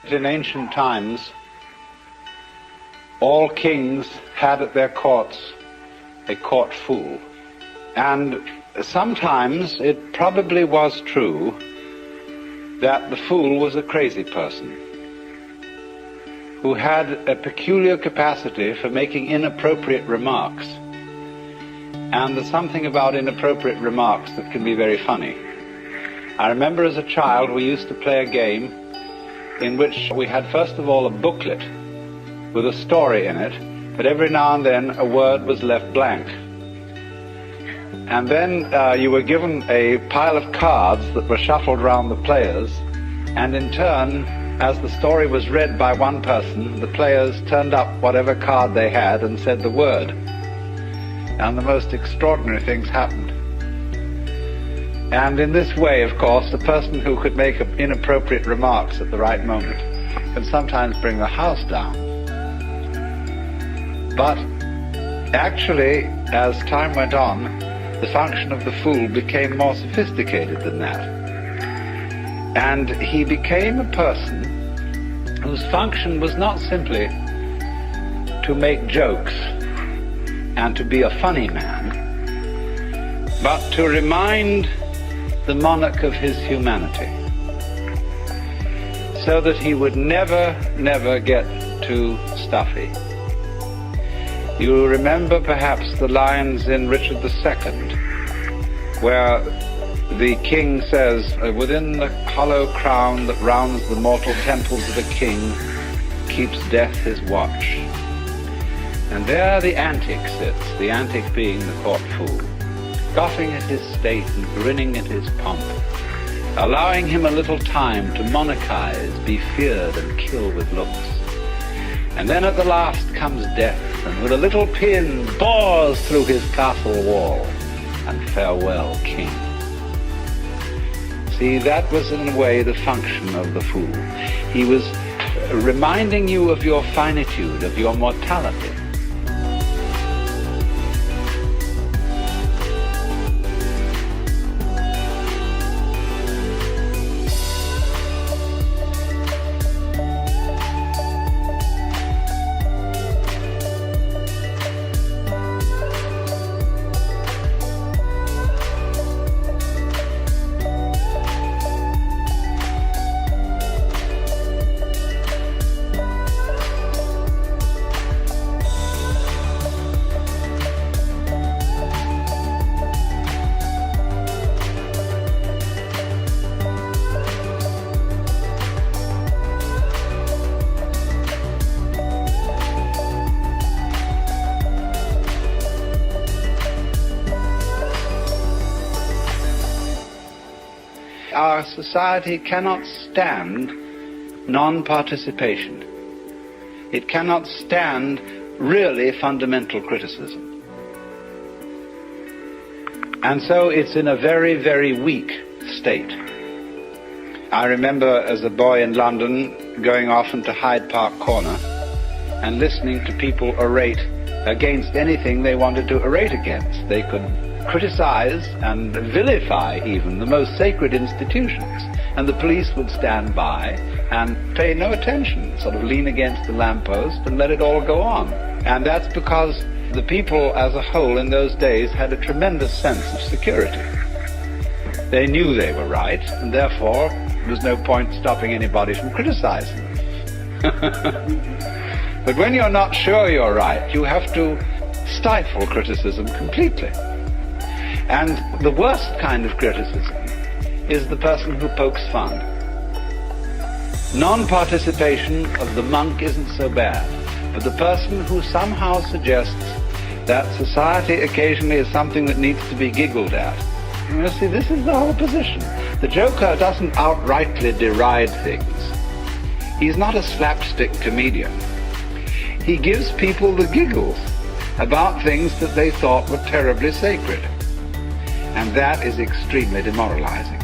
In ancient times, all kings had at their courts a court fool. And sometimes it probably was true that the fool was a crazy person who had a peculiar capacity for making inappropriate remarks. And there's something about inappropriate remarks that can be very funny. I remember as a child we used to play a game in which we had first of all a booklet with a story in it, but every now and then a word was left blank. And then you were given a pile of cards that were shuffled around the players, and in turn, as the story was read by one person, the players turned up whatever card they had and said the word. And the most extraordinary things happened. And in this way, of course, the person who could make inappropriate remarks at the right moment can sometimes bring the house down. But actually, as time went on, the function of the fool became more sophisticated than that. And he became a person whose function was not simply to make jokes and to be a funny man, but to remind the monarch of his humanity, so that he would never get too stuffy. You remember perhaps the lines in Richard II, where the king says, "Within the hollow crown that rounds the mortal temples of a king, keeps death his watch." And there the antic sits, the antic being the court fool, scoffing at his state and grinning at his pomp, allowing him a little time to monarchize, be feared and kill with looks. And then at the last comes death, and with a little pin bores through his castle wall, and farewell, king. See, that was in a way the function of the fool. He was reminding you of your finitude, of your mortality. Our society cannot stand non-participation. It cannot stand really fundamental criticism. And so it's in a very, very weak state. I remember as a boy in London going often to Hyde Park Corner and listening to people orate against anything they wanted to orate against. They could criticize and vilify even the most sacred institutions, and the police would stand by and pay no attention, sort of lean against the lamppost and let it all go on. And that's because the people as a whole in those days had a tremendous sense of security. They knew they were right, and therefore there was no point stopping anybody from criticizing them. But when you're not sure you're right, you have to stifle criticism completely. And the worst kind of criticism is the person who pokes fun. Non-participation of the monk isn't so bad, but the person who somehow suggests that society occasionally is something that needs to be giggled at. You see, this is the whole position. The joker doesn't outrightly deride things. He's not a slapstick comedian. He gives people the giggles about things that they thought were terribly sacred. And that is extremely demoralizing.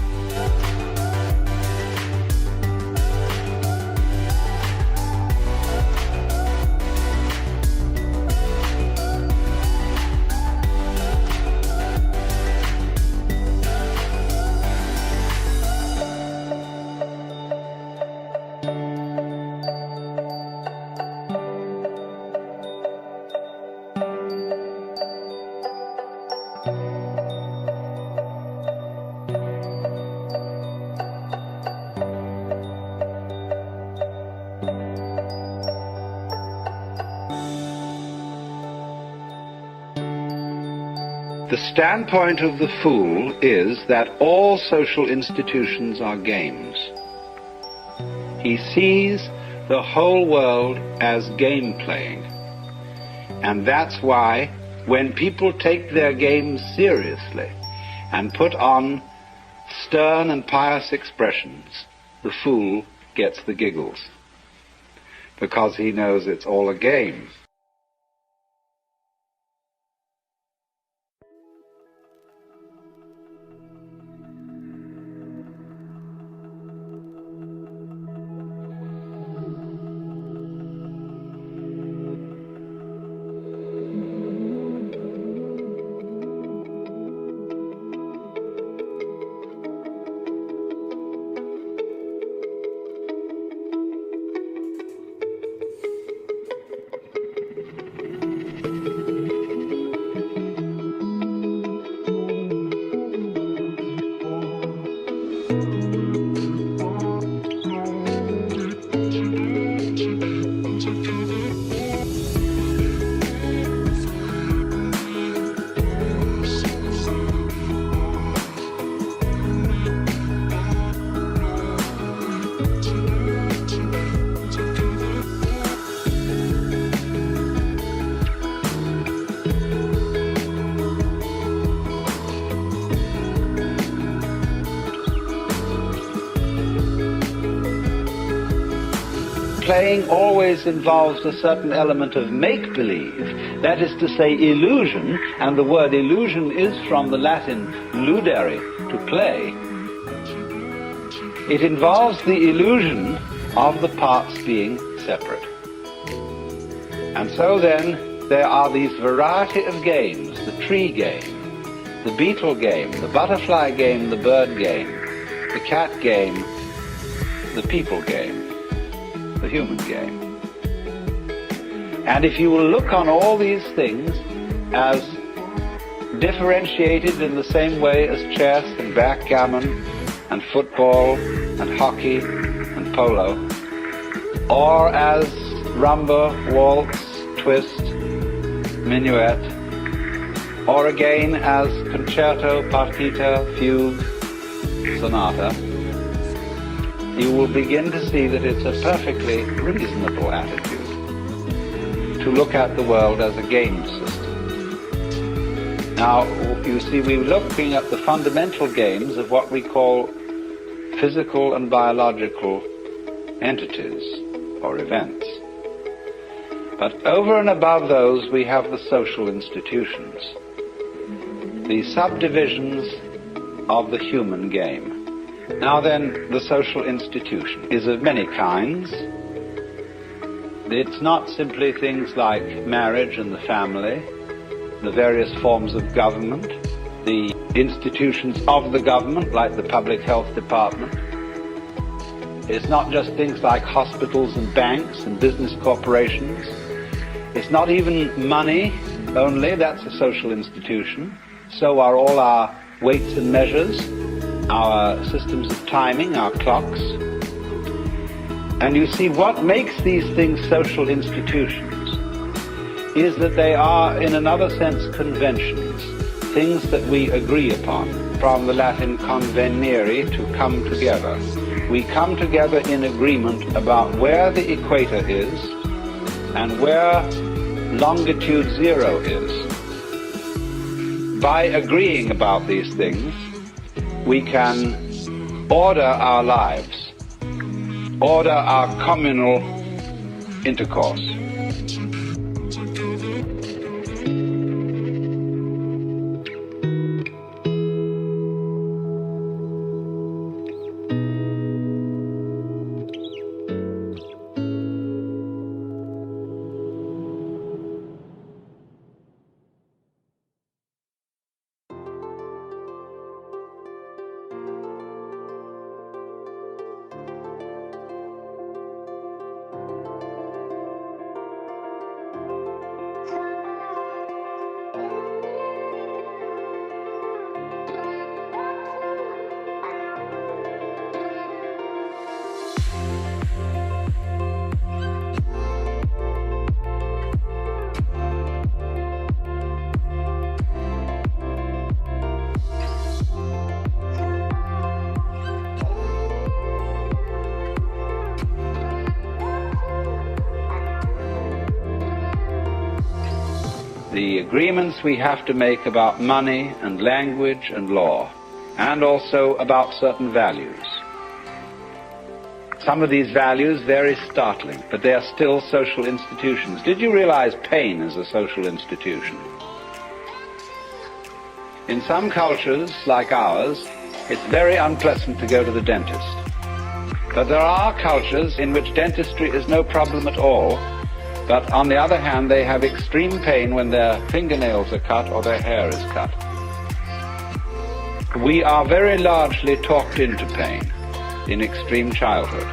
The standpoint of the fool is that all social institutions are games. He sees the whole world as game playing. And that's why when people take their games seriously and put on stern and pious expressions, the fool gets the giggles, because he knows it's all a game. Playing always involves a certain element of make-believe, that is to say illusion, and the word illusion is from the Latin ludere, to play. It involves the illusion of the parts being separate. And so then there are these variety of games: the tree game, the beetle game, the butterfly game, the bird game, the cat game, the people game, the human game. And if you will look on all these things as differentiated in the same way as chess and backgammon and football and hockey and polo, or as rumba, waltz, twist, minuet, or again as concerto, partita, fugue, sonata, you will begin to see that it's a perfectly reasonable attitude to look at the world as a game system. Now, you see, we're looking at the fundamental games of what we call physical and biological entities or events. But over and above those, we have the social institutions, the subdivisions of the human game. Now then, the social institution is of many kinds. It's not simply things like marriage and the family, the various forms of government, the institutions of the government, like the public health department. It's not just things like hospitals and banks and business corporations. It's not even money only, that's a social institution. So are all our weights and measures, our systems of timing, our clocks. And you see, what makes these things social institutions is that they are, in another sense, conventions, things that we agree upon. From the Latin convenire, to come together. We come together in agreement about where the equator is and where longitude 0 is. By agreeing about these things, we can order our lives, order our communal intercourse. the agreements we have to make about money and language and law, and also about certain values. Some of these values very startling, but they are still social institutions. Did you realize pain is a social institution? In some cultures, like ours, it's very unpleasant to go to the dentist. But there are cultures in which dentistry is no problem at all, but on the other hand, they have extreme pain when their fingernails are cut or their hair is cut. We are very largely talked into pain in extreme childhood,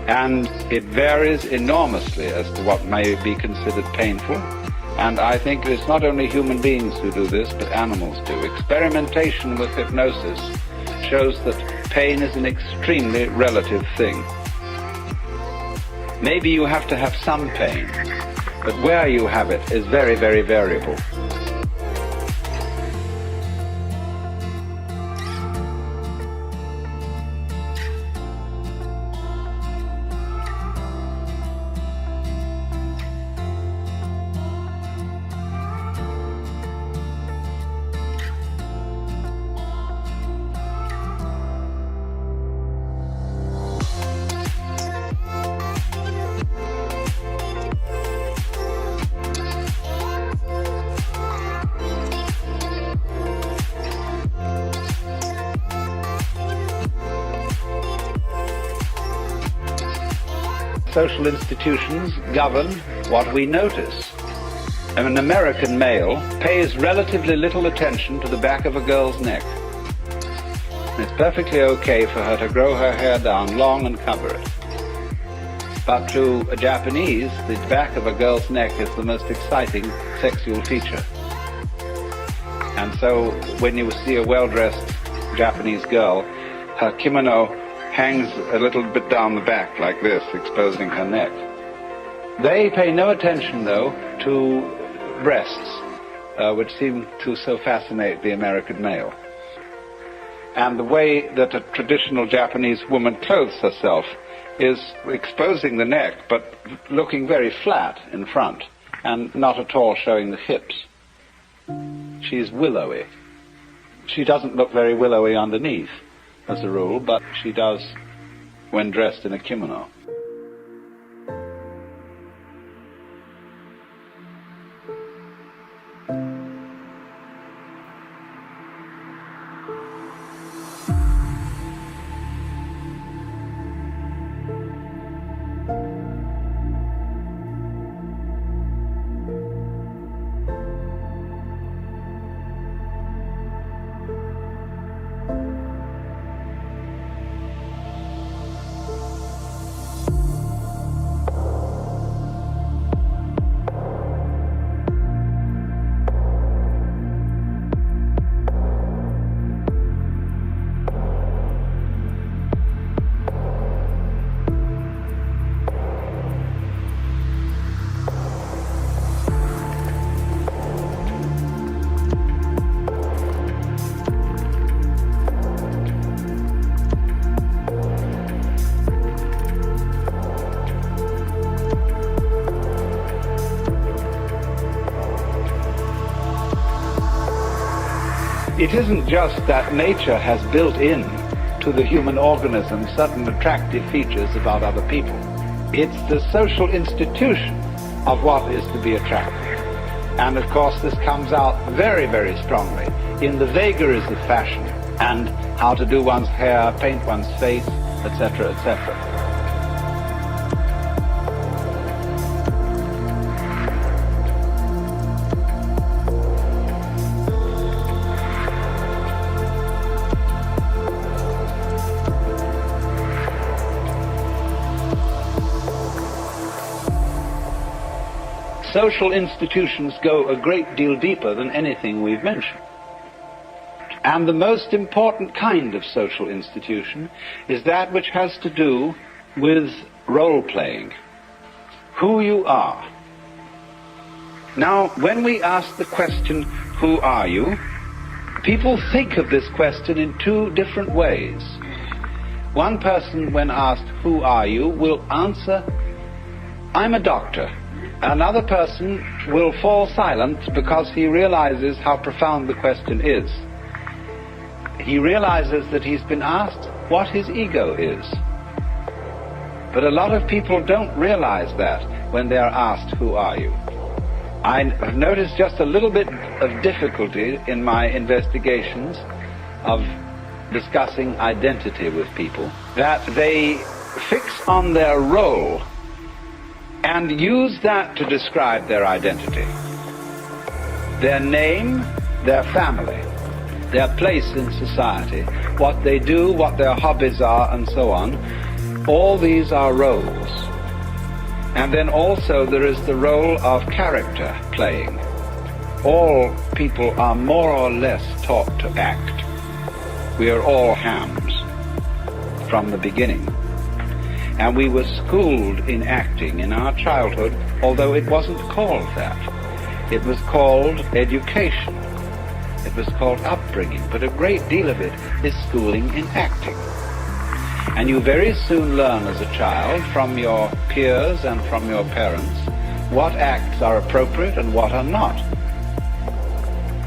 and it varies enormously as to what may be considered painful. And I think it's not only human beings who do this, but animals do. Experimentation with hypnosis shows that pain is an extremely relative thing. Maybe you have to have some pain, but where you have it is very, very variable. Social institutions govern what we notice. An American male pays relatively little attention to the back of a girl's neck. It's perfectly okay for her to grow her hair down long and cover it. But to a Japanese, the back of a girl's neck is the most exciting sexual feature. And so when you see a well-dressed Japanese girl, her kimono hangs a little bit down the back like this, exposing her neck. They pay no attention, though, to breasts, which seem to so fascinate the American male. And the way that a traditional Japanese woman clothes herself is exposing the neck, but looking very flat in front, and not at all showing the hips. She's willowy. She doesn't look very willowy underneath, as a rule, but she does when dressed in a kimono. It isn't just that nature has built in to the human organism certain attractive features about other people. It's the social institution of what is to be attractive. And of course this comes out very, very strongly in the vagaries of fashion and how to do one's hair, paint one's face, etc., etc. Social institutions go a great deal deeper than anything we've mentioned. And the most important kind of social institution is that which has to do with role-playing, who you are. Now, when we ask the question, who are you, people think of this question in two different ways. One person, when asked, who are you, will answer, I'm a doctor. another person will fall silent because he realizes how profound the question is. He realizes that he's been asked what his ego is. But a lot of people don't realize that when they are asked, who are you? I have noticed just a little bit of difficulty in my investigations of discussing identity with people, that they fix on their role and use that to describe their identity. Their name, their family, their place in society, what they do, what their hobbies are, and so on. All these are roles. And then also there is the role of character playing. All people are more or less taught to act. We are all hams from the beginning. And we were schooled in acting in our childhood, although it wasn't called that. It was called education. It was called upbringing, but a great deal of it is schooling in acting. And you very soon learn as a child from your peers and from your parents what acts are appropriate and what are not.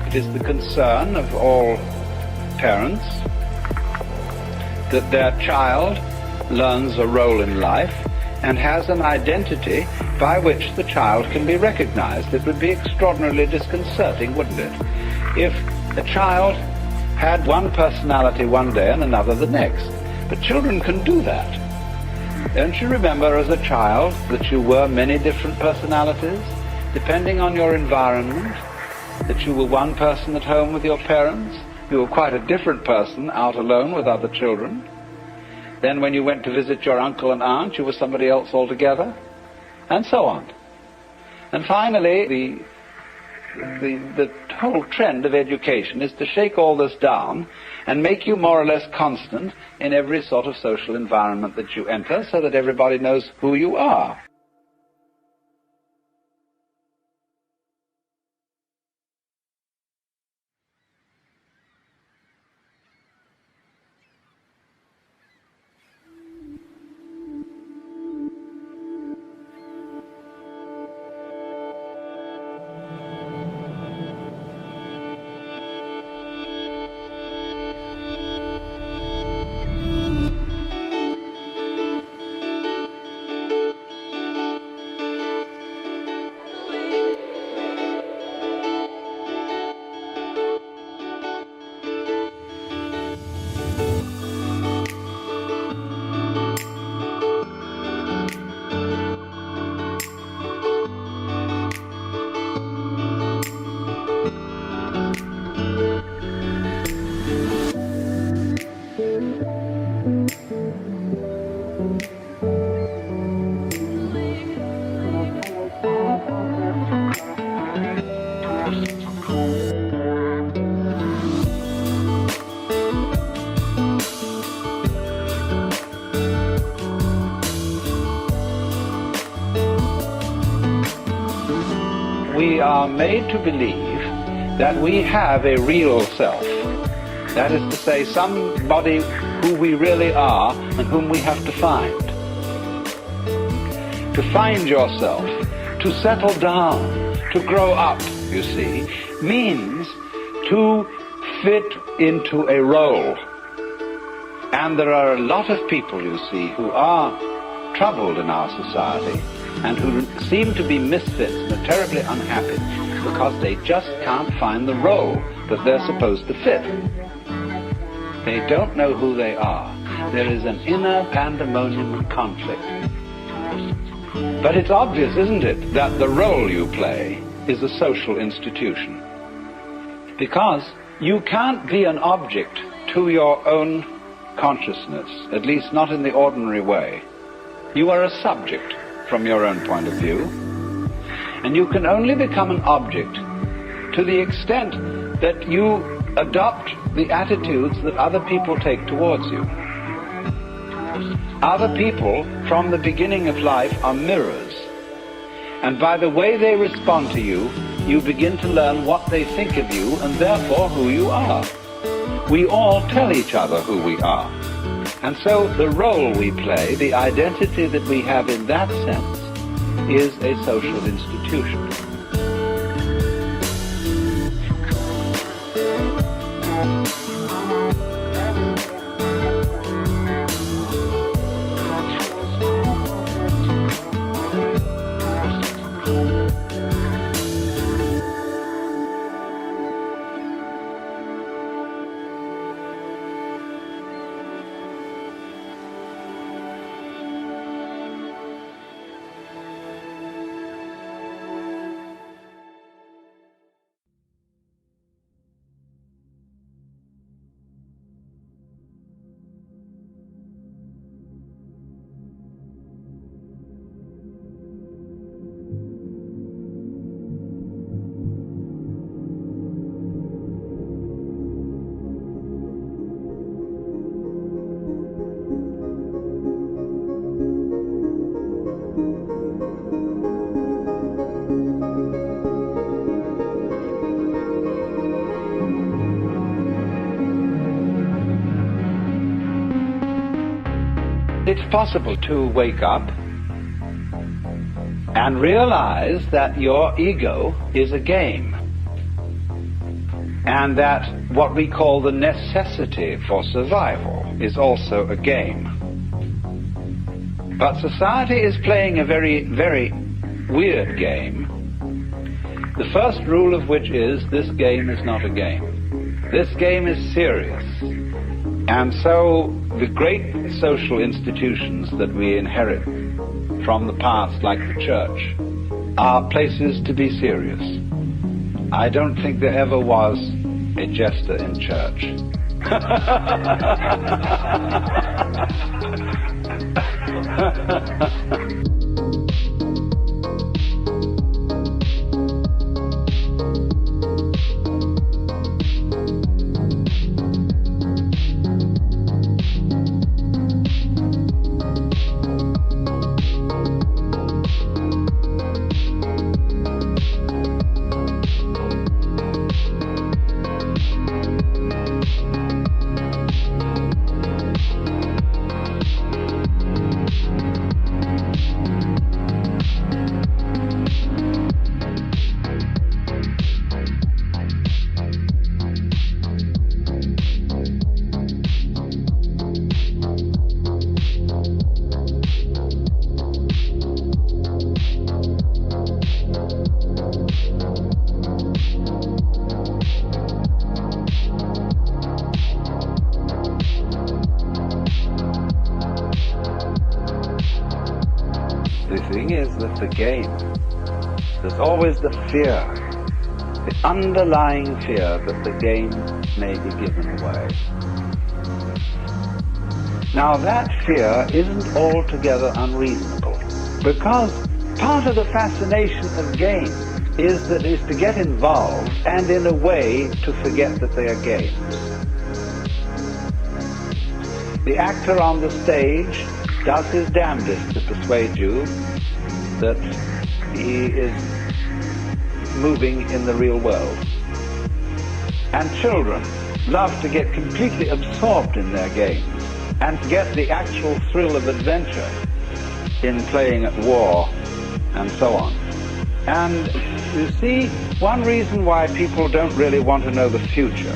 It is the concern of all parents that their child learns a role in life and has an identity by which the child can be recognized. It would be extraordinarily disconcerting, wouldn't it, if a child had one personality one day and another the next. But children can do that. Don't you remember as a child that you were many different personalities, depending on your environment, that you were one person at home with your parents, you were quite a different person out alone with other children. Then when you went to visit your uncle and aunt, you were somebody else altogether, and so on. And finally, the whole trend of education is to shake all this down and make you more or less constant in every sort of social environment that you enter, so that everybody knows who you are. We are made to believe that we have a real self. That is to say, somebody who we really are and whom we have to find. To find yourself, to settle down, to grow up, you see, means to fit into a role. And there are a lot of people, you see, who are troubled in our society and who seem to be misfits and are terribly unhappy because they just can't find the role that they're supposed to fit. They don't know who they are. There is an inner pandemonium and conflict. But it's obvious, isn't it, that the role you play is a social institution. Because you can't be an object to your own consciousness, at least not in the ordinary way. You are a subject from your own point of view, and you can only become an object to the extent that you adopt the attitudes that other people take towards you. Other people, from the beginning of life, are mirrors, and by the way they respond to you, you begin to learn what they think of you and therefore who you are. We all tell each other who we are. And so the role we play, the identity that we have in that sense, is a social institution. It's possible to wake up and realize that your ego is a game, and that what we call the necessity for survival is also a game. But society is playing a very, very weird game, the first rule of which is this game is not a game. This game is serious. And so the great social institutions that we inherit from the past, like the church, are places to be serious. I don't think there ever was a jester in church. The game. There's always the fear, the underlying fear that the game may be given away. Now that fear isn't altogether unreasonable, because part of the fascination of games is to get involved and in a way to forget that they are games. The actor on the stage does his damnedest to persuade you that he is moving in the real world. And children love to get completely absorbed in their games and get the actual thrill of adventure in playing at war and so on. And you see, one reason why people don't really want to know the future,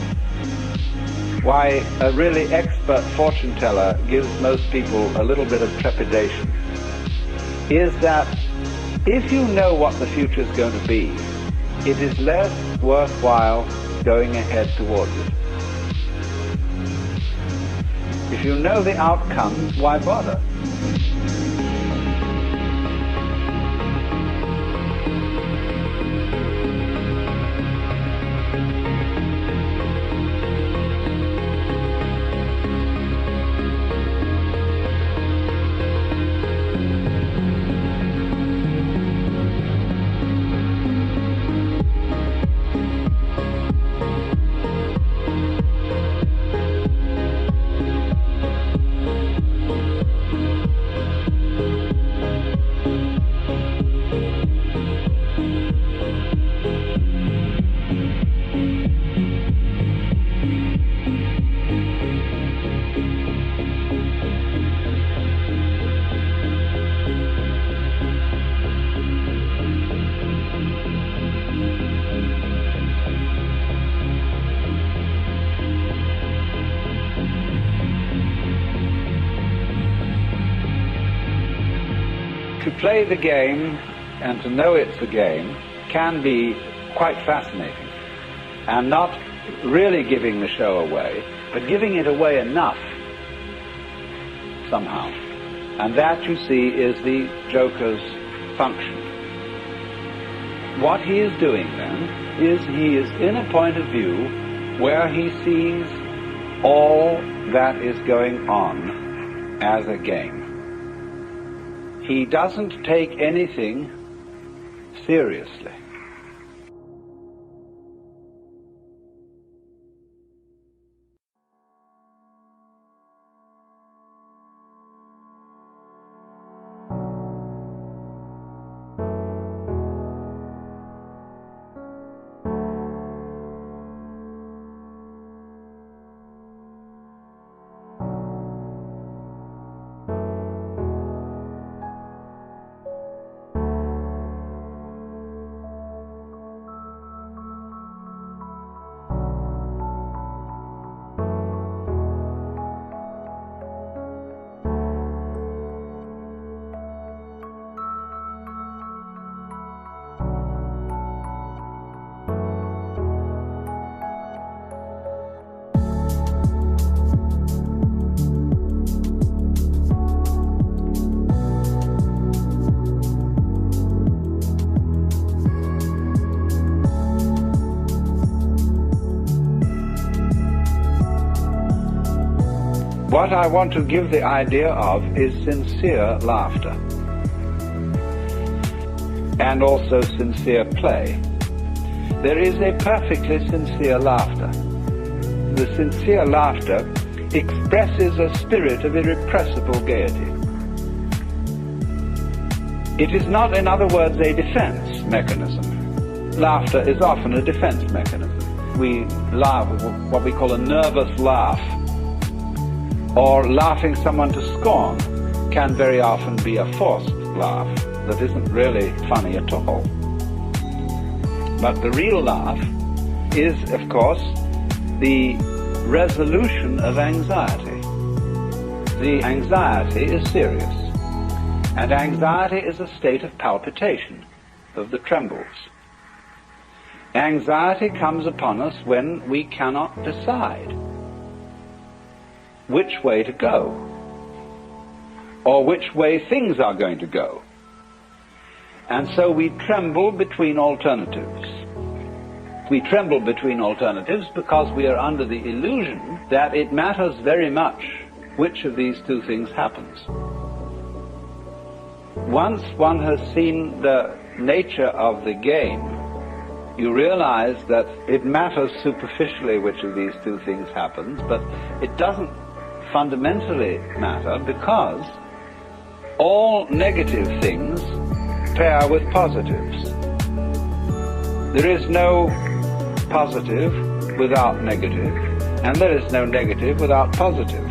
why a really expert fortune teller gives most people a little bit of trepidation, is that if you know what the future is going to be, it is less worthwhile going ahead towards it. If you know the outcome, why bother? To play the game and to know it's a game can be quite fascinating, and not really giving the show away, but giving it away enough somehow. And that, you see, is the Joker's function. What he is doing then is he is in a point of view where he sees all that is going on as a game. He doesn't take anything seriously. What I want to give the idea of is sincere laughter, and also sincere play. There is a perfectly sincere laughter. The sincere laughter expresses a spirit of irrepressible gaiety. It is not, in other words, a defense mechanism. Laughter is often a defense mechanism. We laugh, what we call a nervous laugh, or laughing someone to scorn can very often be a forced laugh that isn't really funny at all. But the real laugh is, of course, the resolution of anxiety. The anxiety is serious, and anxiety is a state of palpitation, of the trembles. Anxiety comes upon us when we cannot decide which way to go, or which way things are going to go. And so we tremble between alternatives. We tremble between alternatives because we are under the illusion that it matters very much which of these two things happens. Once one has seen the nature of the game, you realize that it matters superficially which of these two things happens, but it doesn't fundamentally matter, because all negative things pair with positives. There is no positive without negative, and there is no negative without positive.